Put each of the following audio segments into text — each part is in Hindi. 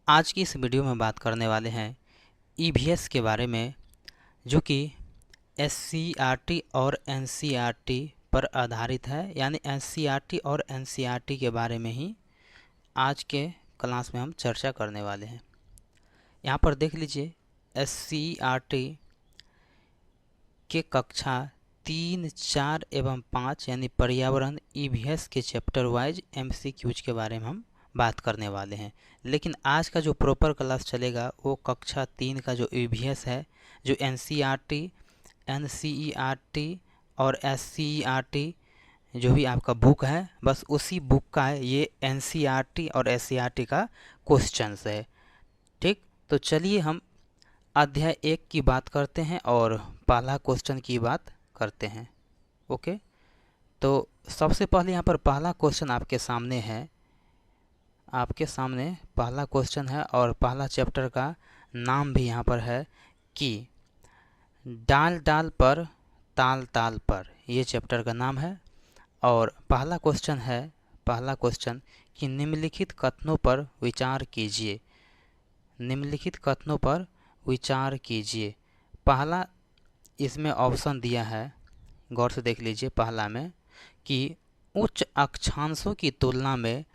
आज की इस वीडियो में बात करने वाले हैं ईवीएस के बारे में, जो कि एससीईआरटी और एनसीईआरटी पर आधारित है। यानी एससीईआरटी और एनसीईआरटी के बारे में ही आज के क्लास में हम चर्चा करने वाले हैं। यहाँ पर देख लीजिए, एससीईआरटी के कक्षा 3, 4 एवं 5 यानी पर्यावरण ईवीएस के चैप्टर वाइज एमसीक्यूज के बारे में हम बात करने वाले हैं। लेकिन आज का जो प्रॉपर क्लास चलेगा वो कक्षा 3 का जो ईवीएस है, जो एनसीईआरटी, एनसीईआरटी और एससीईआरटी जो भी आपका बुक है, बस उसी बुक का है ये एनसीईआरटी और एससीईआरटी का क्वेश्चंस है। ठीक, तो चलिए हम अध्याय 1 की बात करते हैं और पहला क्वेश्चन की बात करते हैं। ओके, तो सबसे पहले यहाँ पर पहला क्वेश्चन आपके सामने है। आपके सामने पहला क्वेश्चन है और पहला चैप्टर का नाम भी यहाँ पर है कि डाल डाल पर ताल ताल पर, ये चैप्टर का नाम है। और पहला क्वेश्चन कि निम्नलिखित कथनों पर विचार कीजिए। निम्नलिखित कथनों पर विचार कीजिए। पहला इसमें ऑप्शन दिया है, गौर से देख लीजिए। पहला में कि उच्च अक्षांशों की तुलना में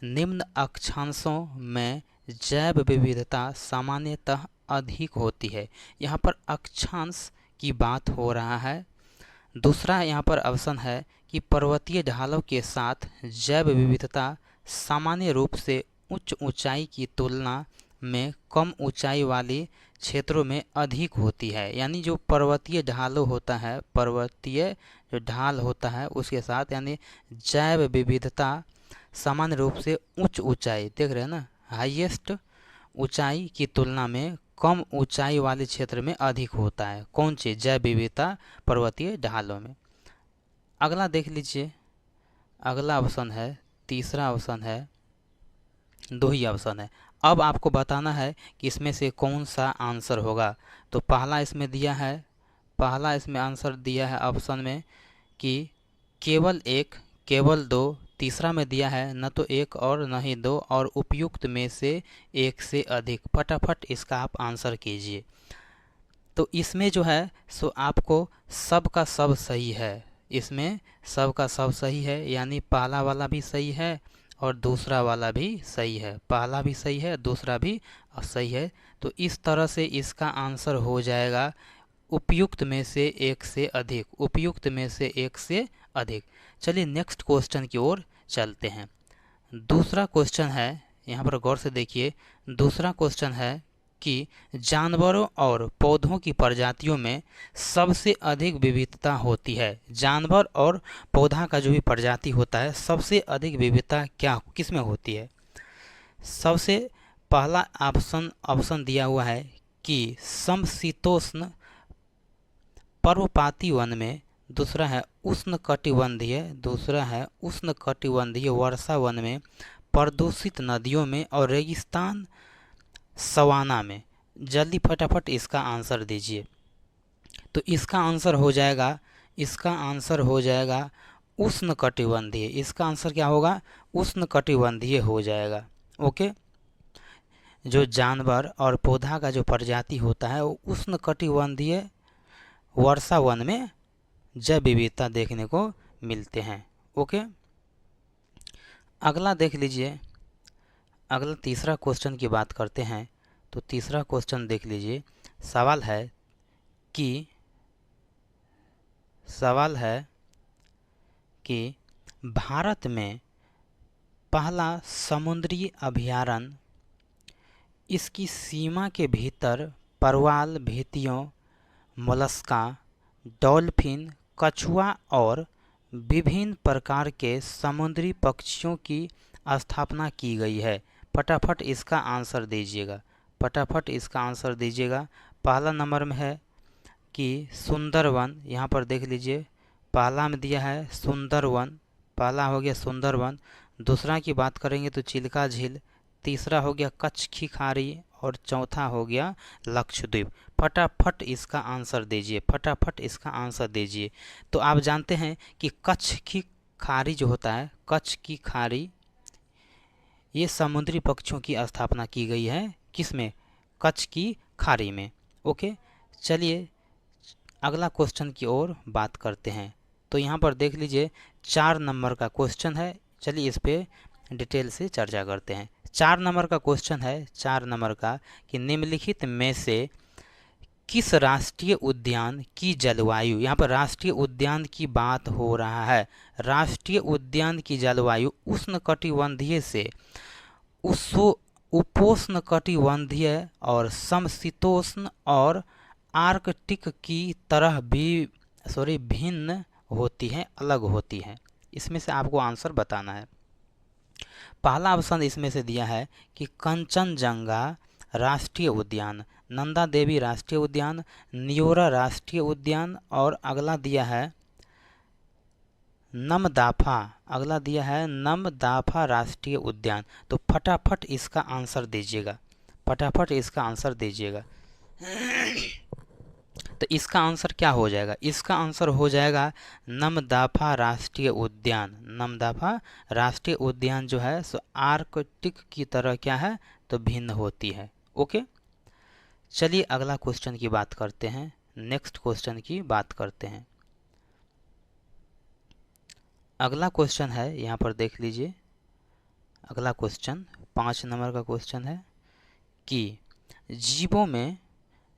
निम्न अक्षांशों में जैव विविधता सामान्यतः अधिक होती है। यहाँ पर अक्षांश की बात हो रहा है। दूसरा यहाँ पर ऑप्शन है कि पर्वतीय ढालों के साथ जैव विविधता सामान्य रूप से उच्च ऊंचाई की तुलना में कम ऊंचाई वाली क्षेत्रों में अधिक होती है। यानी जो पर्वतीय ढालों होता है, पर्वतीय जो ढाल होता है उसके साथ यानी जैव विविधता सामान्य रूप से उच्च ऊंचाई, देख रहे हैं ना, हाईएस्ट ऊंचाई की तुलना में कम ऊंचाई वाले क्षेत्र में अधिक होता है। कौन सी? जैव विविधता पर्वतीय ढालों में। अगला देख लीजिए, अगला ऑप्शन है, तीसरा ऑप्शन है, दो ही ऑप्शन है। अब आपको बताना है कि इसमें से कौन सा आंसर होगा। तो पहला इसमें दिया है, पहला इसमें आंसर दिया है ऑप्शन में कि केवल एक, केवल दो। तीसरा में दिया है न तो एक और न ही दो, और उपयुक्त में से एक से अधिक। फटाफट इसका आप आंसर कीजिए। तो इसमें जो है सो आपको सब का सब सही है। इसमें सब का सब सही है, यानी पहला वाला भी सही है और दूसरा वाला भी सही है। पहला भी सही है, दूसरा भी सही है। तो इस तरह से इसका आंसर हो जाएगा उपयुक्त में से एक से अधिक, उपयुक्त में से एक से अधिक। चलिए नेक्स्ट क्वेश्चन की ओर चलते हैं। दूसरा क्वेश्चन है, यहाँ पर गौर से देखिए। दूसरा क्वेश्चन है कि जानवरों और पौधों की प्रजातियों में सबसे अधिक विविधता होती है। जानवर और पौधा का जो भी प्रजाति होता है, सबसे अधिक विविधता क्या किस में होती है? सबसे पहला ऑप्शन दिया हुआ है कि समशीतोष्ण पर्वपाती वन में। दूसरा है उष्णकटिबंधीय, दूसरा है उष्णकटिबंधीय वर्षा वन में, प्रदूषित नदियों में और रेगिस्तान सवाना में। जल्दी फटाफट इसका आंसर दीजिए। तो इसका आंसर हो जाएगा, इसका आंसर हो जाएगा उष्णकटिबंधीय। इसका आंसर क्या होगा? उष्णकटिबंधीय हो जाएगा। ओके, जो जानवर और पौधा का जो प्रजाति होता है वो उष्णकटिबंधीय वर्षा वन में जैव विविधता देखने को मिलते हैं। ओके, अगला देख लीजिए। अगला तीसरा क्वेश्चन की बात करते हैं। तो तीसरा क्वेश्चन देख लीजिए। सवाल है कि भारत में पहला समुद्री अभयारण्य, इसकी सीमा के भीतर परवाल, भेतियों, मोलस्का, डॉल्फिन, कछुआ और विभिन्न प्रकार के समुद्री पक्षियों की स्थापना की गई है। फटाफट इसका आंसर दीजिएगा, फटाफट इसका आंसर दीजिएगा। पहला नंबर में है कि सुंदरवन। यहाँ पर देख लीजिए, पहला में दिया है सुंदरवन, पहला हो गया सुंदरवन। दूसरा की बात करेंगे तो चिल्का झील, तीसरा हो गया कच्छ की खाड़ी और चौथा हो गया लक्षद्वीप। फटाफट इसका आंसर दीजिए, फटाफट इसका आंसर दीजिए। तो आप जानते हैं कि कच्छ की खाड़ी जो होता है, कच्छ की खाड़ी ये समुद्री पक्षियों की स्थापना की गई है किस में? कच्छ की खाड़ी में। ओके, चलिए अगला क्वेश्चन की ओर बात करते हैं। तो यहाँ पर देख लीजिए 4 नंबर का क्वेश्चन है। चलिए इस पे डिटेल से चर्चा करते हैं। 4 नंबर का क्वेश्चन है, 4 नंबर का, कि निम्नलिखित में से किस राष्ट्रीय उद्यान की जलवायु, यहाँ पर राष्ट्रीय उद्यान की बात हो रहा है, राष्ट्रीय उद्यान की जलवायु उष्णकटिबंधीय से उपोष्णकटिबंधीय और समशीतोष्ण और आर्कटिक की तरह भी भिन्न होती है, अलग होती है। इसमें से आपको आंसर बताना है। पहला ऑप्शन इसमें से दिया है कि कंचनजंगा राष्ट्रीय उद्यान, नंदा देवी राष्ट्रीय उद्यान, न्योरा राष्ट्रीय उद्यान, और अगला दिया है नमदाफा, अगला दिया है नमदाफा राष्ट्रीय उद्यान। तो फटाफट इसका आंसर दीजिएगा, फटाफट इसका आंसर दीजिएगा। तो इसका आंसर क्या हो जाएगा? इसका आंसर हो जाएगा नमदाफा राष्ट्रीय उद्यान। नमदाफा राष्ट्रीय उद्यान जो है सो आर्कटिक की तरह क्या है? तो भिन्न होती है। ओके, चलिए अगला क्वेश्चन की बात करते हैं, नेक्स्ट क्वेश्चन की बात करते हैं। अगला क्वेश्चन है, यहाँ पर देख लीजिए, अगला क्वेश्चन 5 नंबर का क्वेश्चन है कि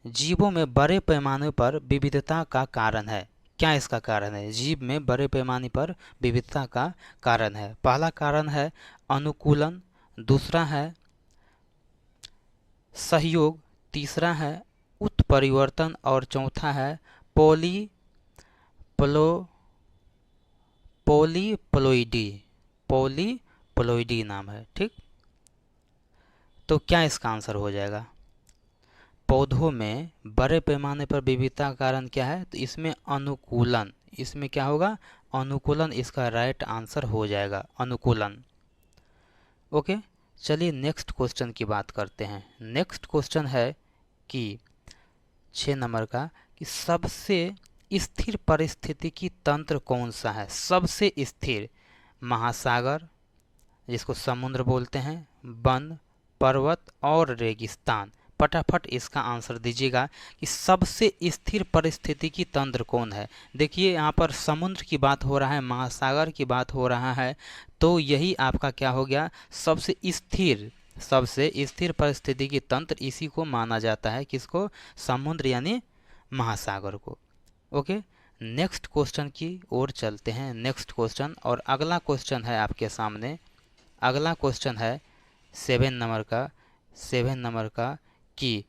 जीवों में बड़े पैमाने पर विविधता का कारण है। क्या इसका कारण है? जीव में बड़े पैमाने पर विविधता का कारण है। पहला कारण है अनुकूलन, दूसरा है सहयोग, तीसरा है उत्परिवर्तन, और चौथा है पॉलीप्लोइडी नाम है। ठीक, तो क्या इसका आंसर हो जाएगा? पौधों में बड़े पैमाने पर विविधता का कारण क्या है? तो इसमें अनुकूलन, इसमें क्या होगा? अनुकूलन इसका राइट आंसर हो जाएगा, अनुकूलन। ओके, चलिए नेक्स्ट क्वेश्चन की बात करते हैं। नेक्स्ट क्वेश्चन है कि 6 नंबर का, कि सबसे स्थिर पारिस्थितिकी तंत्र कौन सा है? सबसे स्थिर, महासागर जिसको समुद्र बोलते हैं, वन, पर्वत और रेगिस्तान। फटाफट इसका आंसर दीजिएगा कि सबसे स्थिर पारिस्थितिकी तंत्र कौन है। देखिए यहाँ पर समुद्र की बात हो रहा है, महासागर की बात हो रहा है, तो यही आपका क्या हो गया? सबसे स्थिर पारिस्थितिकी तंत्र इसी को माना जाता है। किसको? समुद्र यानी महासागर को। ओके, नेक्स्ट क्वेश्चन की ओर चलते हैं। नेक्स्ट क्वेश्चन, और अगला क्वेश्चन है आपके सामने, अगला क्वेश्चन है 7 नंबर का कि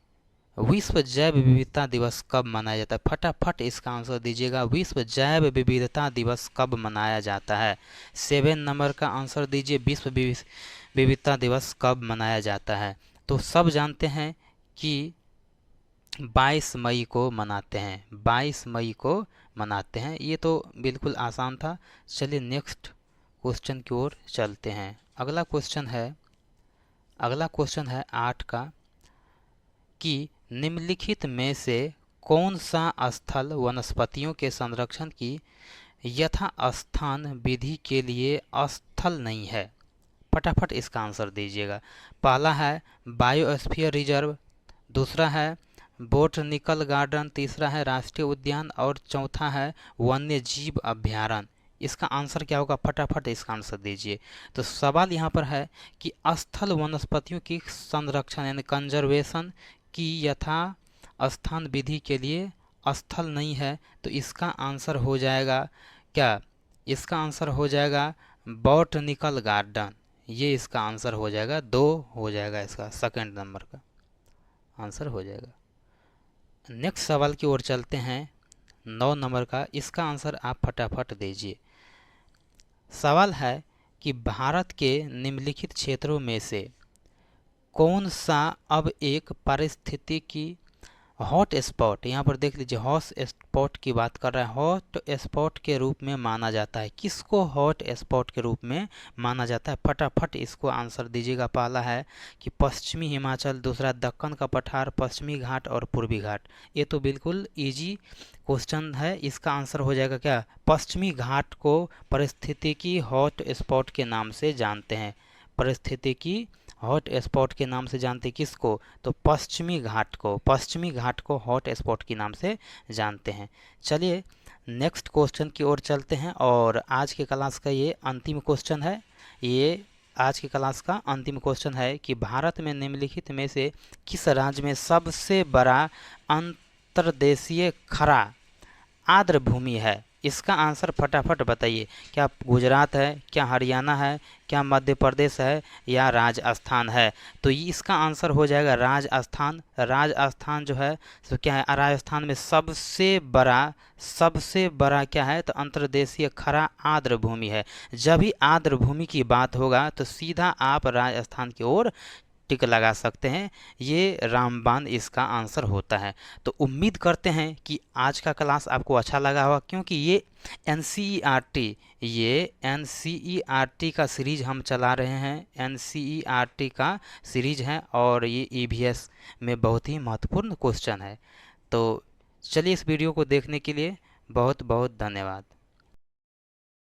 विश्व जैव विविधता दिवस कब मनाया जाता है? फटाफट इसका आंसर दीजिएगा, विश्व जैव विविधता दिवस कब मनाया जाता है? 7 नंबर का आंसर दीजिए, विश्व विविधता दिवस कब मनाया जाता है? तो सब जानते हैं कि 22 मई को मनाते हैं, 22 मई को मनाते हैं। ये तो बिल्कुल आसान था। चलिए नेक्स्ट क्वेश्चन की ओर चलते हैं। अगला क्वेश्चन है 8 का, कि निम्नलिखित में से कौन सा स्थल वनस्पतियों के संरक्षण की यथास्थान विधि के लिए स्थल नहीं है? फटाफट इसका आंसर दीजिएगा। पहला है बायोस्फीयर रिजर्व, दूसरा है बोटनिकल गार्डन, तीसरा है राष्ट्रीय उद्यान, और चौथा है वन्य जीव अभ्यारण्य। इसका आंसर क्या होगा? फटाफट इसका आंसर दीजिए। तो सवाल यहाँ पर है कि स्थल वनस्पतियों की संरक्षण यानी कंजर्वेशन की यथा स्थान विधि के लिए स्थल नहीं है, तो इसका आंसर हो जाएगा क्या? इसका आंसर हो जाएगा बॉटनिकल गार्डन। ये इसका आंसर हो जाएगा, 2 हो जाएगा, इसका सेकंड नंबर का आंसर हो जाएगा। नेक्स्ट सवाल की ओर चलते हैं, 9 नंबर का, इसका आंसर आप फटाफट दीजिए। सवाल है कि भारत के निम्नलिखित क्षेत्रों में से कौन सा अब एक पारिस्थितिकी हॉट स्पॉट, यहाँ पर देख लीजिए हॉट स्पॉट की बात कर रहा है, हॉट स्पॉट के रूप में माना जाता है? किसको हॉट स्पॉट के रूप में माना जाता है? फटाफट इसको आंसर दीजिएगा। पहला है कि पश्चिमी हिमाचल, दूसरा दक्कन का पठार, पश्चिमी घाट और पूर्वी घाट। ये तो बिल्कुल इजी क्वेश्चन है। इसका आंसर हो जाएगा क्या? पश्चिमी घाट को पारिस्थितिकी हॉट स्पॉट के नाम से जानते हैं। पारिस्थितिकी हॉट स्पॉट के नाम से जानते किसको? तो पश्चिमी घाट को, पश्चिमी घाट को हॉट स्पॉट के नाम से जानते हैं। चलिए नेक्स्ट क्वेश्चन की ओर चलते हैं, और आज के क्लास का ये अंतिम क्वेश्चन है। ये आज की क्लास का अंतिम क्वेश्चन है कि भारत में निम्नलिखित में से किस राज्य में सबसे बड़ा अंतर्देशीय खरा आर्द्र भूमि है? इसका आंसर फटाफट बताइए। क्या गुजरात है, क्या हरियाणा है, क्या मध्य प्रदेश है, या राजस्थान है? तो ये इसका आंसर हो जाएगा राजस्थान। राजस्थान जो है तो क्या है, राजस्थान में सबसे बड़ा क्या है? तो अंतर्देशीय खरा आर्द्र भूमि है। जब भी आर्द्र भूमि की बात होगा तो सीधा आप राजस्थान की ओर टिक लगा सकते हैं। ये रामबान इसका आंसर होता है। तो उम्मीद करते हैं कि आज का क्लास आपको अच्छा लगा होगा, क्योंकि ये एनसीईआरटी का सीरीज हम चला रहे हैं। एनसीईआरटी का सीरीज है और ये ईवीएस में बहुत ही महत्वपूर्ण क्वेश्चन है। तो चलिए इस वीडियो को देखने के लिए बहुत बहुत धन्यवाद।